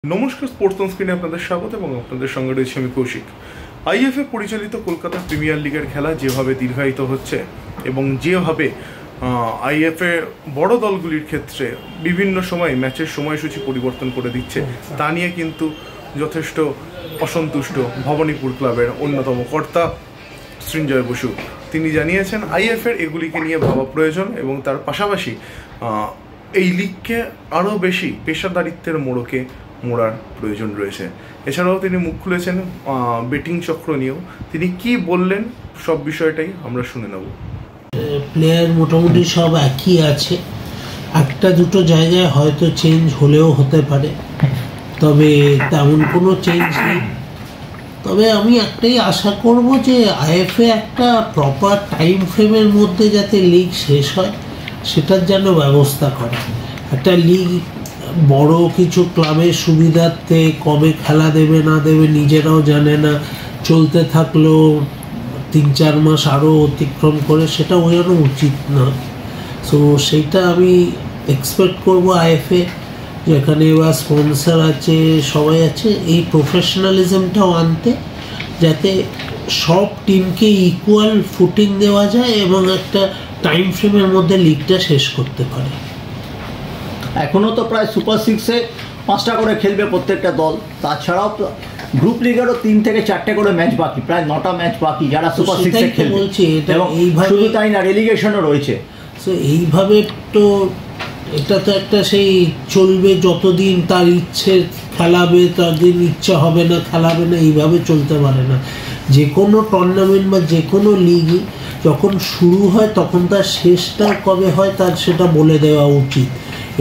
নমস্কার, sports on স্ক্রিনে আপনাদের স্বাগত এবং আপনাদের সঙ্গে রয়েছে আমি কৌশিক। আইএফএ পরিচালিত কলকাতা প্রিমিয়ার লিগের খেলা যেভাবে দীর্ঘায়িত হচ্ছে এবং যেভাবে আইএফএ বড় দলগুলির ক্ষেত্রে বিভিন্ন সময় ম্যাচের সময়সূচি পরিবর্তন করে দিচ্ছে, তা নিয়ে কিন্তু যথেষ্ট অসন্তুষ্ট ভবানীপুর ক্লাবের অন্যতম কর্তা সৃঞ্জয় বসু। তিনি জানিয়েছেন আইএফএর এগুলিকে নিয়ে ভাবা প্রয়োজন এবং তার পাশাপাশি এই লিগকে আরও বেশি পেশাদারিত্বের মোড়কে মোড়ার প্রয়োজন রয়েছে। এছাড়াও তিনি মুখ খুলেছেন বেটিং চক্র নিয়েও। তিনি কি বললেন সব বিষয়টাই আমরা শুনে নেব। প্লেয়ার মোটামুটি সব একই আছে, একটা দুটো জায়গায় হয়তো চেঞ্জ হলেও হতে পারে, তবে তেমন কোনো চেঞ্জ নেই। তবে আমি একটাই আশা করব যে আইএফএ একটা প্রপার টাইম ফ্রেমের মধ্যে যাতে লিগ শেষ হয় সেটার যেন ব্যবস্থা করে। একটা লিগ বড় কিছু ক্লাবের সুবিধার্থে কবে খেলা দেবে না দেবে নিজেরাও জানে না, চলতে থাকলেও 3-4 মাস আরও অতিক্রম করে, সেটা বোঝানো উচিত না। সো সেইটা আমি এক্সপেক্ট করব আইএফএ, যেখানে এবার স্পন্সর আছে, সবাই আছে, এই প্রফেশনালিজমটাও আনতে, যাতে সব টিমকে ইকুয়াল ফুটিং দেওয়া যায় এবং একটা টাইম ফ্রেমের মধ্যে লিগটা শেষ করতে পারে। এখনও তো প্রায় সুপার 6-এ 5টা করে খেলবে প্রত্যেকটা দল, তাছাড়াও গ্রুপ লিগেরও 3 থেকে 4টে করে ম্যাচ বাকি, প্রায় 9টা ম্যাচ বাকি যারা সুপার 6-এ খেলবে। এবং শুধু তাই না, রেলিগেশনও রয়েছে। সো এইভাবে তো এটা তো একটা সেই চলবে, যতদিন তার ইচ্ছে খেলাবে, ততদিন ইচ্ছা হবে না খেলাবে না, এইভাবে চলতে পারে না। যে কোনো টুর্নামেন্ট বা যে কোনো লিগই যখন শুরু হয় তখন তার শেষটা কবে হয় তার সেটা বলে দেওয়া উচিত,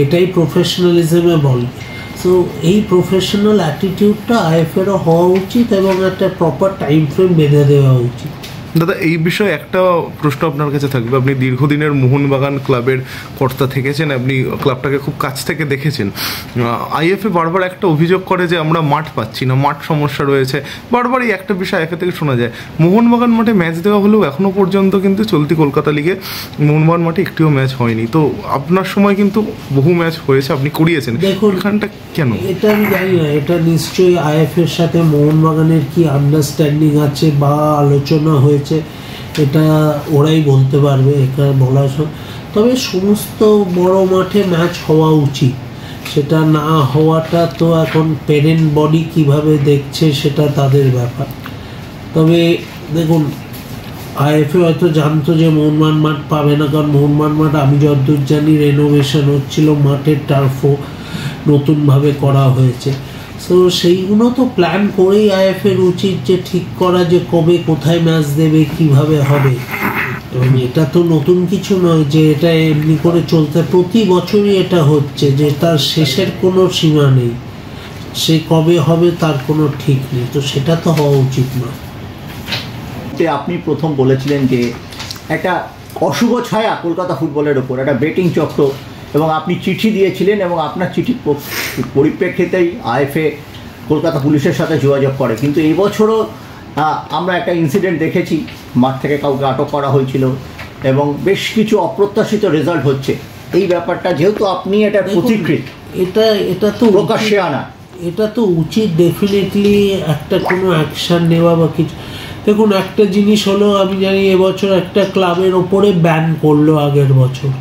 এটাই প্রফেশনালিজমে বলে। সো এই প্রফেশনাল অ্যাটিটিউডটা আইএফএরও হওয়া উচিত এবং একটা প্রপার টাইম ফ্রেম বেঁধে দেওয়া উচিত। দাদা, এই বিষয়ে একটা প্রশ্ন আপনার কাছে থাকবে। আপনি দীর্ঘদিনের মোহনবাগান ক্লাবের কর্তা থেকেছেন, আপনি ক্লাবটাকে খুব কাছ থেকে দেখেছেন। আইএফএ বারবার একটা অভিযোগ করে যে আমরা মাঠ পাচ্ছি না, মাঠ সমস্যা রয়েছে, বারবার এই একটা বিষয় আইএফএ থেকে শোনা যায়। মোহনবাগান মাঠে ম্যাচ দেওয়া হলেও এখনও পর্যন্ত কিন্তু চলতি কলকাতা লিগে মোহনবাগান মাঠে একটিও ম্যাচ হয়নি। তো আপনার সময় কিন্তু বহু ম্যাচ হয়েছে, আপনি করিয়েছেন, দেখুন এখানটা কেন? এটা আমি জানি না, এটা নিশ্চয়ই আইএফএর সাথে মোহনবাগানের কি আন্ডারস্ট্যান্ডিং আছে বা আলোচনা হয়েছে, এটা ওরাই বলতে পারবে, এটা বলা। তবে সমস্ত বড় মাঠে ম্যাচ হওয়া উচিত, সেটা না হওয়াটা তো এখন প্যারেন্ট বডি কিভাবে দেখছে সেটা তাদের ব্যাপার। তবে দেখুন, আইএফএ হয়তো জানতো যে মোহনবাগান মাঠ পাবে না, কারণ মোহনবাগান মাঠ আমি যতদূর জানি রেনোভেশন হচ্ছিল, মাঠের টার্ফও নতুনভাবে করা হয়েছে। সো সেইগুলো তো প্ল্যান করেই আইএফএর উচিত যে ঠিক করা যে কবে কোথায় ম্যাচ দেবে, কিভাবে হবে। এবং এটা তো নতুন কিছু নয় যে এটা এমনি করে চলতে, প্রতি বছরই এটা হচ্ছে যে তার শেষের কোনো সীমা নেই, সে কবে হবে তার কোনো ঠিক নেই, তো সেটা তো হওয়া উচিত না। আপনি প্রথম বলেছিলেন যে একটা অশুভ ছায়া কলকাতা ফুটবলের ওপর, একটা বেটিং চক্র, এবং আপনি চিঠি দিয়েছিলেন এবং আপনার চিঠির পরিপ্রেক্ষিতেই আইএফএ কলকাতা পুলিশের সাথে যোগাযোগ করে। কিন্তু এই বছরও আমরা একটা ইনসিডেন্ট দেখেছি, মাঠ থেকে কাউকে আটক করা হয়েছিল এবং বেশ কিছু অপ্রত্যাশিত রেজাল্ট হচ্ছে। এই ব্যাপারটা যেহেতু আপনি এটা প্রতিক্রিয়া, এটা তো প্রকাশ্যে আনা, এটা তো উচিত ডেফিনেটলি একটা কোনো অ্যাকশান নেওয়া বা কিছু। দেখুন, একটা জিনিস হলো, আমি জানি এবছর একটা ক্লাবের ওপরে ব্যান করলো, আগের বছর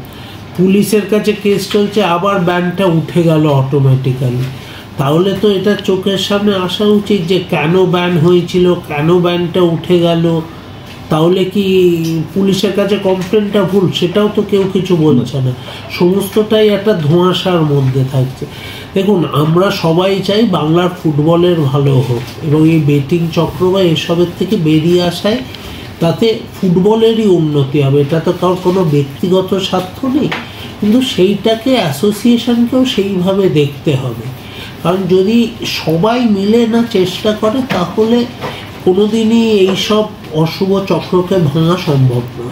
পুলিশের কাছে কেস চলছে, আবার ব্যানটা উঠে গেল অটোমেটিক্যালি। তাহলে তো এটা চোখের সামনে আসা উচিত যে কেন ব্যান হয়েছিল, কেন ব্যানটা উঠে গেল। তাহলে কি পুলিশের কাছে কমপ্লেনটা ভুল? সেটাও তো কেউ কিছু বলছে না, সমস্তটাই একটা ধোঁয়াশার মধ্যে থাকছে। দেখুন, আমরা সবাই চাই বাংলার ফুটবলের ভালো হোক এবং এই বেটিং চক্র বা এসবের থেকে বেরিয়ে আসায় তাতে ফুটবলেরই উন্নতি হবে। এটা তো কারোর কোনো ব্যক্তিগত স্বার্থ নেই, কিন্তু সেইটাকে অ্যাসোসিয়েশনকেও সেইভাবে দেখতে হবে। কারণ যদি সবাই মিলে না চেষ্টা করে তাহলে কোনোদিনই এইসব অশুভ চক্রকে ভাঙা সম্ভব না।